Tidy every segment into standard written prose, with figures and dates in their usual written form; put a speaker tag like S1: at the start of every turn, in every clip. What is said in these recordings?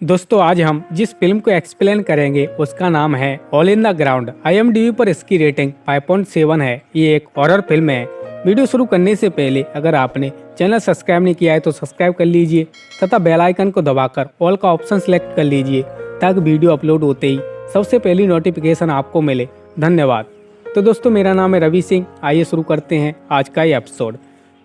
S1: दोस्तों आज हम जिस फिल्म को एक्सप्लेन करेंगे उसका नाम है all in the ground. IMDb पर इसकी रेटिंग 5.7 है। ये एक हॉरर फिल्म है। वीडियो शुरू करने से पहले अगर आपने चैनल सब्सक्राइब नहीं किया है तो सब्सक्राइब कर लीजिए तथा बेल आइकन को दबाकर ऑल का ऑप्शन सेलेक्ट कर लीजिए ताकि वीडियो अपलोड होते ही सबसे पहली नोटिफिकेशन आपको मिले। धन्यवाद। तो दोस्तों मेरा नाम है रवि सिंह। आइए शुरू करते हैं आज का ये एपिसोड।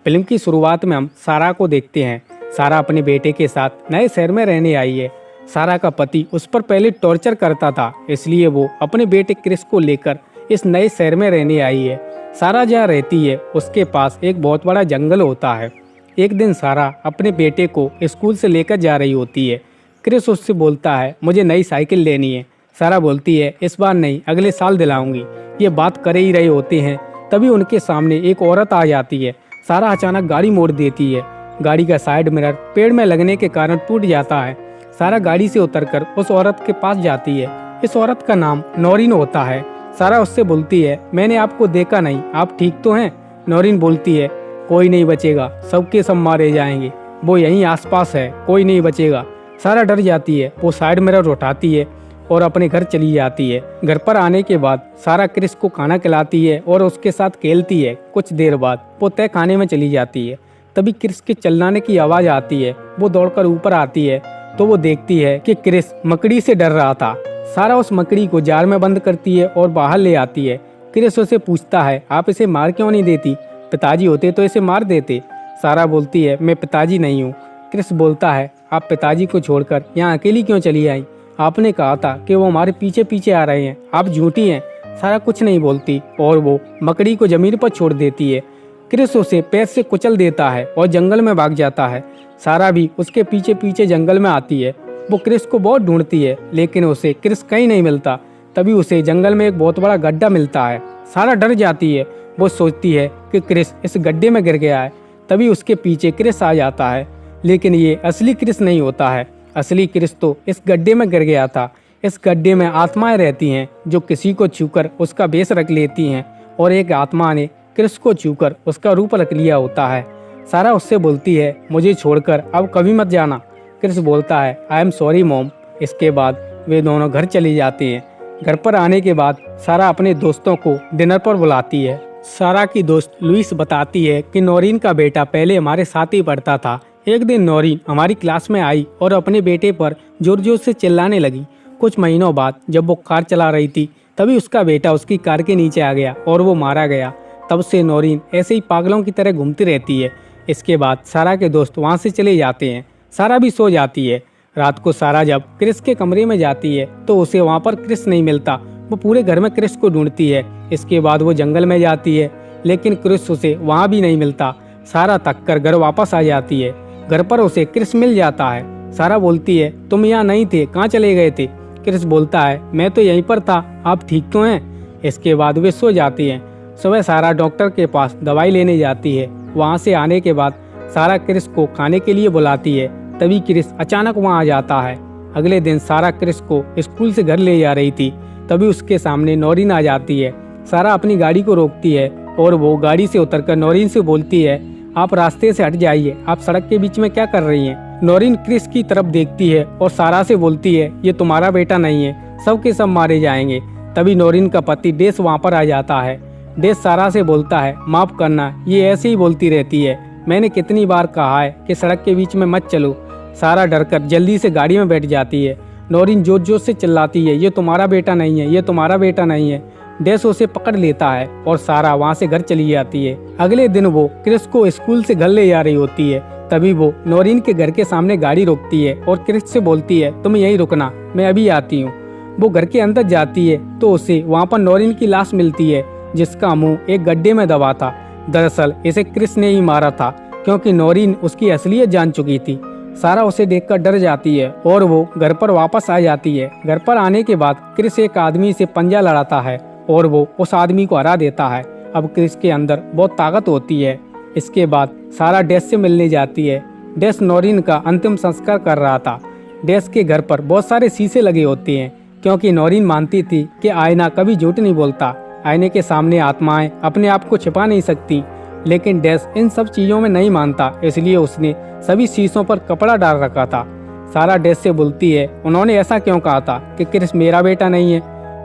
S1: फिल्म की शुरुआत में हम सारा को देखते हैं। सारा अपने बेटे के साथ नए शहर में रहने आई है। सारा का पति उस पर पहले टॉर्चर करता था, इसलिए वो अपने बेटे क्रिस को लेकर इस नए शहर में रहने आई है। सारा जहाँ रहती है उसके पास एक बहुत बड़ा जंगल होता है। एक दिन सारा अपने बेटे को स्कूल से लेकर जा रही होती है। क्रिस उससे बोलता है मुझे नई साइकिल लेनी है। सारा बोलती है इस बार नहीं, अगले साल दिलाऊंगी। ये बात कर ही रहे होते हैं तभी उनके सामने एक औरत आ जाती है। सारा अचानक गाड़ी मोड़ देती है। गाड़ी का साइड मिरर पेड़ में लगने के कारण टूट जाता है। सारा गाड़ी से उतरकर उस औरत के पास जाती है। इस औरत का नाम नौरीन होता है। सारा उससे बोलती है मैंने आपको देखा नहीं, आप ठीक तो हैं? नौरीन बोलती है कोई नहीं बचेगा, सबके सब मारे जाएंगे, वो यहीं आसपास है, कोई नहीं बचेगा। सारा डर जाती है। वो साइड मिरर उठाती है और अपने घर चली जाती है। घर पर आने के बाद सारा क्रिस को खाना खिलाती है और उसके साथ खेलती है। कुछ देर बाद वो तय खाने में चली जाती है। तभी क्रिस के चिल्लाने की आवाज़ आती है। वो दौड़कर ऊपर आती है तो वो देखती है कि क्रिस मकड़ी से डर रहा था। सारा उस मकड़ी को जार में बंद करती है और बाहर ले आती है। क्रिस उसे पूछता है आप इसे मार क्यों नहीं देती? पिताजी होते तो इसे मार देते। सारा बोलती है मैं पिताजी नहीं हूँ। क्रिस बोलता है आप पिताजी को छोड़कर यहाँ अकेली क्यों चली आई? आपने कहा था कि वो हमारे पीछे पीछे आ रहे हैं, आप झूठी हैं। सारा कुछ नहीं बोलती और वो मकड़ी को जमीन पर छोड़ देती है। क्रिस उसे पैर से कुचल देता है और जंगल में भाग जाता है। सारा भी उसके पीछे पीछे जंगल में आती है। वो क्रिस को बहुत ढूंढती है लेकिन उसे क्रिस कहीं नहीं मिलता। तभी उसे जंगल में एक बहुत बड़ा गड्ढा मिलता है। सारा डर जाती है। वो सोचती है कि क्रिस इस गड्ढे में गिर गया है। तभी उसके पीछे क्रिस आ जाता है, लेकिन ये असली क्रिस नहीं होता है। असली क्रिस तो इस गड्ढे में गिर गया था। इस गड्ढे में आत्माएं रहती हैं जो किसी को छूकर उसका भेष रख लेती हैं और एक आत्मा ने क्रिस को छूकर उसका रूप रख लिया होता है। सारा उससे बोलती है मुझे छोड़कर अब कभी मत जाना। क्रिस बोलता है आई एम सॉरी मॉम। इसके बाद वे दोनों घर चली जाते हैं। घर पर आने के बाद सारा अपने दोस्तों को डिनर पर बुलाती है। सारा की दोस्त लुइस बताती है कि नौरीन का बेटा पहले हमारे साथ ही पढ़ता था। एक दिन नौरीन हमारी क्लास में आई और अपने बेटे पर जोर जोर से चिल्लाने लगी। कुछ महीनों बाद जब वो कार चला रही थी तभी उसका बेटा उसकी कार के नीचे आ गया और वो मारा गया। तब से नौरीन ऐसे ही पागलों की तरह घूमती रहती है। इसके बाद सारा के दोस्त वहाँ से चले जाते हैं। सारा भी सो जाती है। रात को सारा जब क्रिस के कमरे में जाती है तो उसे वहाँ पर क्रिस नहीं मिलता। वो पूरे घर में क्रिस को ढूंढती है। इसके बाद वो जंगल में जाती है लेकिन क्रिस उसे वहाँ भी नहीं मिलता। सारा थक कर घर वापस आ जाती है। घर पर उसे क्रिस मिल जाता है। सारा बोलती है तुम यहाँ नहीं थे, कहाँ चले गए थे? क्रिस बोलता है मैं तो यहीं पर था, आप ठीक तो हैं? इसके बाद वे सो जाती हैं। सुबह सारा डॉक्टर के पास दवाई लेने जाती है। वहाँ से आने के बाद सारा क्रिस को खाने के लिए बुलाती है। तभी क्रिस अचानक वहाँ आ जाता है। अगले दिन सारा क्रिस को स्कूल से घर ले जा रही थी। तभी उसके सामने नौरीन आ जाती है। सारा अपनी गाड़ी को रोकती है और वो गाड़ी से उतरकर नौरीन से बोलती है आप रास्ते से हट जाइए, आप सड़क के बीच में क्या कर रही हैं? नौरीन क्रिस की तरफ देखती है और सारा से बोलती है ये तुम्हारा बेटा नहीं है, सबके सब मारे जाएंगे। तभी नौरीन का पति डेस वहाँ पर आ जाता है। डेस सारा से बोलता है माफ करना, ये ऐसे ही बोलती रहती है, मैंने कितनी बार कहा है कि सड़क के बीच में मत चलो। सारा डरकर जल्दी से गाड़ी में बैठ जाती है। नौरीन जोर जोर से चिल्लाती है ये तुम्हारा बेटा नहीं है, ये तुम्हारा बेटा नहीं है। डेस उसे पकड़ लेता है और सारा वहाँ से घर चली जाती है। अगले दिन वो क्रिस को स्कूल से घर ले जा रही होती है। तभी वो नौरीन के घर के सामने गाड़ी रोकती है और क्रिस से बोलती है तुम यहीं रुकना, मैं अभी आती हूँ। वो घर के अंदर जाती है तो उसे वहाँ पर नौरीन की लाश मिलती है जिसका मुंह एक गड्ढे में दबा था। दरअसल इसे क्रिस ने ही मारा था क्योंकि नौरीन उसकी असलियत जान चुकी थी। सारा उसे देखकर डर जाती है और वो घर पर वापस आ जाती है। घर पर आने के बाद क्रिस एक आदमी से पंजा लड़ाता है और वो उस आदमी को हरा देता है। अब क्रिस के अंदर बहुत ताकत होती है। इसके बाद सारा डेस से मिलने जाती है। डेस नौरीन का अंतिम संस्कार कर रहा था। डेस के घर पर बहुत सारे शीशे लगे होते हैं क्योंकि नौरीन मानती थी कि आईना कभी झूठ नहीं बोलता। आईने के सामने आत्माएं अपने आप को छिपा नहीं सकती, लेकिन डेस इन सब चीज़ों में नहीं मानता, इसलिए उसने सभी शीशों पर कपड़ा डाल रखा था। सारा डैश से बोलती है, उन्होंने ऐसा क्यों कहा था कि क्रिस मेरा बेटा नहीं है।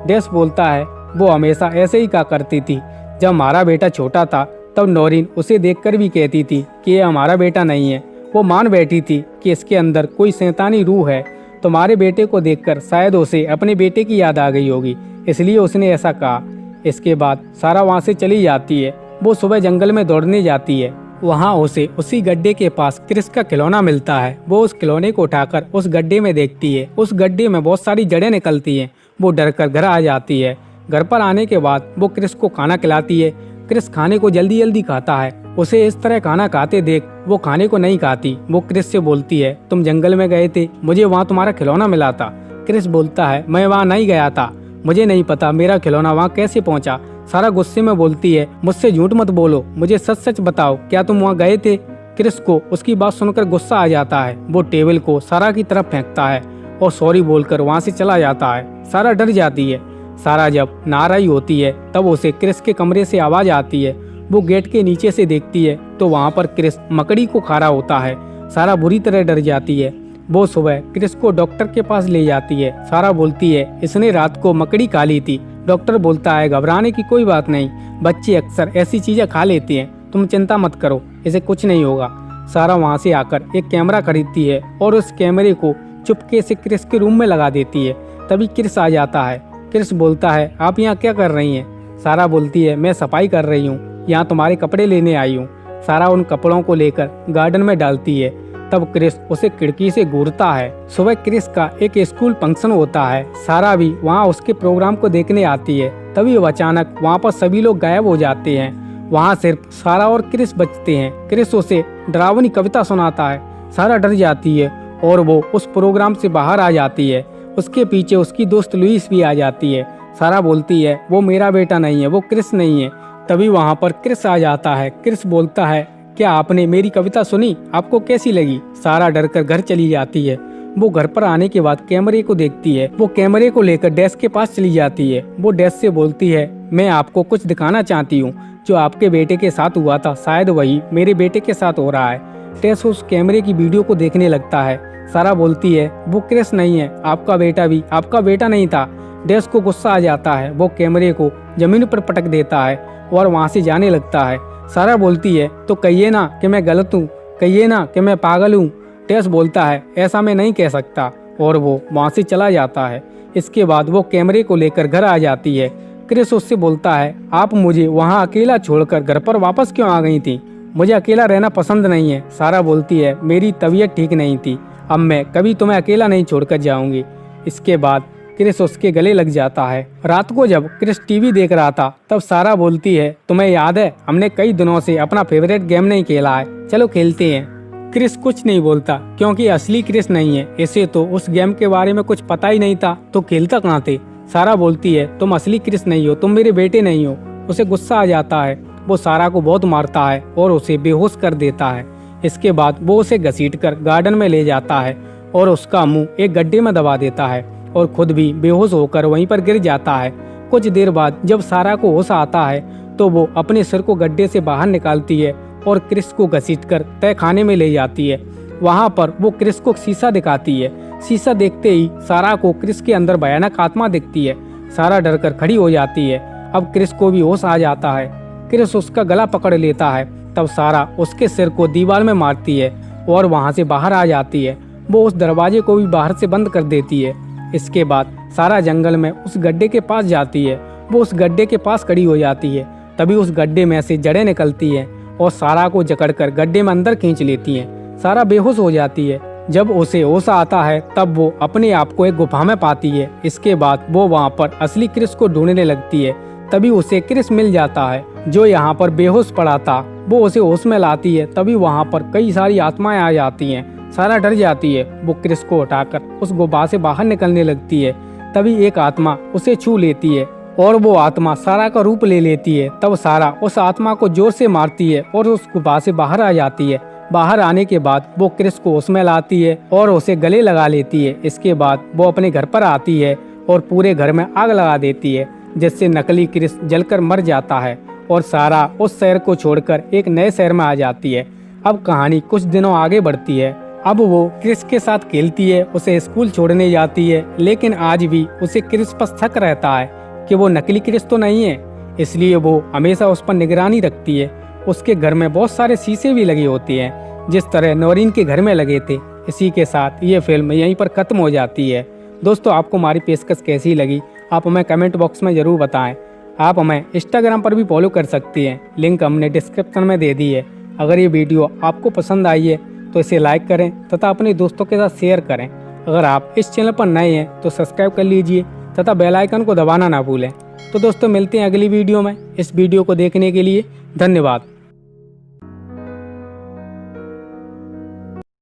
S1: डैश बोलता है, वो हमेशा ऐसे ही कहा करती थी। जब हमारा बेटा छोटा था तब नौरीन उसे देखकर भी कहती थी कि ये हमारा बेटा नहीं है। वो मान बैठी थी कि इसके अंदर कोई शैतानी रूह है। तुम्हारे बेटे को देखकर शायद उसे अपने बेटे की याद आ गई होगी, इसलिए उसने ऐसा कहा। इसके बाद सारा वहाँ से चली जाती है। वो सुबह जंगल में दौड़ने जाती है। वहाँ उसे उसी गड्ढे के पास क्रिस का खिलौना मिलता है। वो उस खिलौने को उठाकर उस गड्ढे में देखती है। उस गड्ढे में बहुत सारी जड़ें निकलती हैं। वो डरकर घर आ जाती है। घर पर आने के बाद वो क्रिस को खाना खिलाती है। क्रिस खाने को जल्दी जल्दी खाता है। उसे इस तरह खाना खाते देख वो खाने को नहीं खाती। वो क्रिस से बोलती है, तुम जंगल में गए थे, मुझे वहाँ तुम्हारा खिलौना मिला था। क्रिस बोलता है, मैं वहाँ नहीं गया था, मुझे नहीं पता मेरा खिलौना वहाँ कैसे पहुँचा। सारा गुस्से में बोलती है, मुझसे झूठ मत बोलो, मुझे सच सच बताओ, क्या तुम वहाँ गए थे। क्रिस को उसकी बात सुनकर गुस्सा आ जाता है। वो टेबल को सारा की तरफ फेंकता है और सॉरी बोलकर वहाँ से चला जाता है। सारा डर जाती है। सारा जब नहा रही होती है तब उसे क्रिस के कमरे से आवाज आती है। वो गेट के नीचे से देखती है तो वहाँ पर क्रिस मकड़ी को खा रहा होता है। सारा बुरी तरह डर जाती है। वो सुबह क्रिस को डॉक्टर के पास ले जाती है। सारा बोलती है, इसने रात को मकड़ी खा ली थी। डॉक्टर बोलता है, घबराने की कोई बात नहीं, बच्चे अक्सर ऐसी चीजें खा लेते हैं, तुम चिंता मत करो, इसे कुछ नहीं होगा। सारा वहाँ से आकर एक कैमरा खरीदती है और उस कैमरे को चुपके से क्रिस के रूम में लगा देती है। तभी क्रिस आ जाता है। क्रिस बोलता है, आप यहाँ क्या कर रही हैं? सारा बोलती है, मैं सफाई कर रही हूँ, यहाँ तुम्हारे कपड़े लेने आई हूँ। सारा उन कपड़ों को लेकर गार्डन में डालती है। तब क्रिस उसे खिड़की से घूरता है। सुबह क्रिस का एक स्कूल फंक्शन होता है। सारा भी वहाँ उसके प्रोग्राम को देखने आती है। तभी अचानक वहाँ पर सभी लोग गायब हो जाते हैं। वहाँ सिर्फ सारा और क्रिस बचते हैं। क्रिस उसे डरावनी कविता सुनाता है। सारा डर जाती है और वो उस प्रोग्राम से बाहर आ जाती है। उसके पीछे उसकी दोस्त लुइस भी आ जाती है। सारा बोलती है, वो मेरा बेटा नहीं है, वो क्रिस नहीं है। तभी वहाँ पर क्रिस आ जाता है। क्रिस बोलता है, क्या आपने मेरी कविता सुनी, आपको कैसी लगी? सारा डरकर घर चली जाती है। वो घर पर आने के बाद कैमरे को देखती है। वो कैमरे को लेकर डैश के पास चली जाती है। वो डैश से बोलती है, मैं आपको कुछ दिखाना चाहती हूँ, जो आपके बेटे के साथ हुआ था, शायद वही मेरे बेटे के साथ हो रहा है। डैश उस कैमरे की वीडियो को देखने लगता है। सारा बोलती है, वो क्रिस नहीं है, आपका बेटा भी आपका बेटा नहीं था। डैश को गुस्सा आ जाता है। वो कैमरे को जमीन पर पटक देता है और वहाँ से जाने लगता है। सारा बोलती है, तो कहिए ना कि मैं गलत हूँ, कहिए ना कि मैं पागल हूँ। डैश बोलता है, ऐसा मैं नहीं कह सकता, और वो वहाँ से चला जाता है। इसके बाद वो कैमरे को लेकर घर आ जाती है। क्रिस उससे बोलता है, आप मुझे वहाँ अकेला छोड़कर घर पर वापस क्यों आ गई थी? मुझे अकेला रहना पसंद नहीं है। सारा बोलती है, मेरी तबीयत ठीक नहीं थी, अब मैं कभी तुम्हें अकेला नहीं छोड़कर जाऊंगी। इसके बाद क्रिस उसके गले लग जाता है। रात को जब क्रिस टीवी देख रहा था तब सारा बोलती है, तुम्हें याद है, हमने कई दिनों से अपना फेवरेट गेम नहीं खेला है, चलो खेलते हैं। क्रिस कुछ नहीं बोलता क्योंकि असली क्रिस नहीं है। इसे तो उस गेम के बारे में कुछ पता ही नहीं था, तो खेलता कहाँ थे। सारा बोलती है, तुम असली क्रिस नहीं हो, तुम मेरे बेटे नहीं हो। उसे गुस्सा आ जाता है। वो सारा को बहुत मारता है और उसे बेहोश कर देता है। इसके बाद वो उसे घसीटकर गार्डन में ले जाता है और उसका मुंह एक गड्ढे में दबा देता है और खुद भी बेहोश होकर वहीं पर गिर जाता है। कुछ देर बाद जब सारा को होश आता है तो वो अपने सिर को गड्ढे से बाहर निकालती है और क्रिस को घसीटकर तहखाने में ले जाती है। वहाँ पर वो क्रिस को शीशा दिखाती है। शीशा देखते ही सारा को क्रिस के अंदर भयानक आत्मा दिखती है। सारा डरकर खड़ी हो जाती है। अब क्रिस को भी होश आ जाता है। क्रिस उसका गला पकड़ लेता है। तब सारा उसके सिर को दीवार में मारती है और वहाँ से बाहर आ जाती है। वो उस दरवाजे को भी बाहर से बंद कर देती है। इसके बाद सारा जंगल में उस गड्ढे के पास जाती है। वो उस गड्ढे के पास खड़ी हो जाती है। तभी उस गड्ढे में से जड़ें निकलती हैं और सारा को जकड़कर गड्ढे में अंदर खींच लेती हैं। सारा बेहोश हो जाती है। जब उसे होश आता है तब वो अपने आप को एक गुफा में पाती है। इसके बाद वो वहाँ पर असली क्रिस को ढूंढने लगती है। तभी उसे क्रिस मिल जाता है जो यहाँ पर बेहोश पड़ा था। वो उसे होश में लाती है। तभी वहाँ पर कई सारी आत्माएं आ जाती हैं। सारा डर जाती है। वो क्रिस को उठाकर उस गुफा से बाहर निकलने लगती है। तभी एक आत्मा उसे छू लेती है और वो आत्मा सारा का रूप ले लेती है। तब सारा उस आत्मा को जोर से मारती है और उस गुफा से बाहर आ जाती है। बाहर आने के बाद वो क्रिस को होश में लाती है और उसे गले लगा लेती है। इसके बाद वो अपने घर पर आती है और पूरे घर में आग लगा देती है, जिससे नकली क्रिस जलकर मर जाता है और सारा उस शहर को छोड़कर एक नए शहर में आ जाती है। अब कहानी कुछ दिनों आगे बढ़ती है। अब वो क्रिस के साथ खेलती है, उसे स्कूल छोड़ने जाती है, लेकिन आज भी उसे क्रिस पर शक रहता है कि वो नकली क्रिस तो नहीं है, इसलिए वो हमेशा उस पर निगरानी रखती है। उसके घर में बहुत सारे शीशे भी लगे होते हैं, जिस तरह नौरीन के घर में लगे थे। इसी के साथ ये फिल्म यहीं पर खत्म हो जाती है। दोस्तों, आपको हमारी पेशकश कैसी लगी आप हमें कमेंट बॉक्स में ज़रूर बताएं। आप हमें इंस्टाग्राम पर भी फॉलो कर सकती हैं, लिंक हमने डिस्क्रिप्शन में दे दी है। अगर ये वीडियो आपको पसंद आई है तो इसे लाइक करें तथा अपने दोस्तों के साथ शेयर करें। अगर आप इस चैनल पर नए हैं तो सब्सक्राइब कर लीजिए तथा बेल आइकन को दबाना ना भूलें। तो दोस्तों, मिलते हैं अगली वीडियो में। इस वीडियो को देखने के लिए धन्यवाद।